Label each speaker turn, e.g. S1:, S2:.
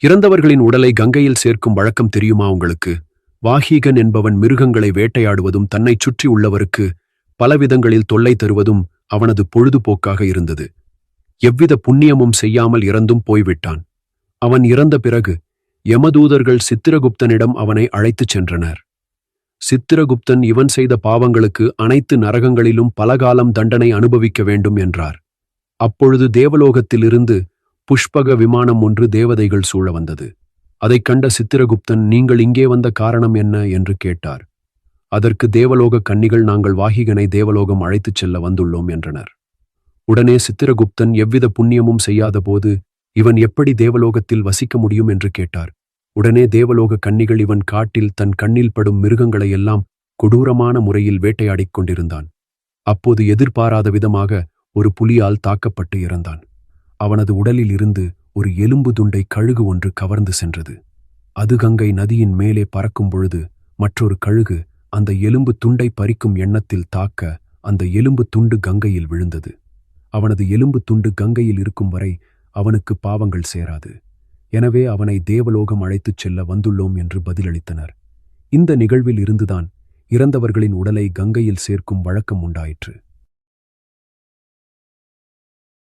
S1: இறந்தவர்களின் உடலை கங்கையில் சேர்க்கும் வழக்கம் தெரியுமா உங்களுக்கு? வாஹீகன் என்பவன் மிருகங்களை வேட்டையாடுவதும் தன்னைச் சுற்றி உள்ளவருக்கு பலவிதங்களில் தொல்லை தருவதும் அவனது பொழுதுபோக்காக இருந்தது. எவ்வித புண்ணியமும் செய்யாமல் இறந்தும் போய்விட்டான். அவன் இறந்த பிறகு யமதூதர்கள் சித்திரகுப்தனிடம் அவனை அழைத்துச் சென்றனர். சித்திரகுப்தன் இவன் செய்த பாவங்களுக்கு அனைத்து நரகங்களிலும் பலகாலம் தண்டனை அனுபவிக்க வேண்டும் என்றார். அப்பொழுது தேவலோகத்திலிருந்து புஷ்பக விமானம் ஒன்று தேவதைகள் சூழ வந்தது. அதைக் கண்ட சித்திரகுப்தன், நீங்கள் இங்கே வந்த காரணம் என்ன என்று கேட்டார். அதற்கு தேவலோக கன்னிகள், நாங்கள் வாஹிகனை தேவலோகம் அழைத்துச் செல்ல வந்துள்ளோம் என்றனர். உடனே சித்திரகுப்தன், எவ்வித புண்ணியமும் செய்யாதபோது இவன் எப்படி தேவலோகத்தில் வசிக்க முடியும் என்று கேட்டார். உடனே தேவலோக கன்னிகள், இவன் காட்டில் தன் கண்ணில் படும் மிருகங்களையெல்லாம் கொடூரமான முறையில் வேட்டையாடிக் கொண்டிருந்தான். அப்போது எதிர்பாராத விதமாக ஒரு புலியால் தாக்கப்பட்டு இறந்தான். அவனது உடலில் இருந்து ஒரு எலும்பு துண்டை கழுகு ஒன்று கவர்ந்து சென்றது. அது கங்கை நதியின் மேலே பறக்கும் பொழுது மற்றொரு கழுகு அந்த எலும்பு துண்டை பறிக்கும் எண்ணத்தில் தாக்க அந்த எலும்பு துண்டு கங்கையில் விழுந்தது. அவனது எலும்பு துண்டு கங்கையில் இருக்கும் வரை அவனுக்கு பாவங்கள் சேராது. எனவே அவனை தேவலோகம் அழைத்துச் செல்ல வந்துள்ளோம் என்று பதிலளித்தனர். இந்த நிகழ்வில் இருந்துதான் இறந்தவர்களின் உடலை கங்கையில் சேர்க்கும் வழக்கம் உண்டாயிற்று.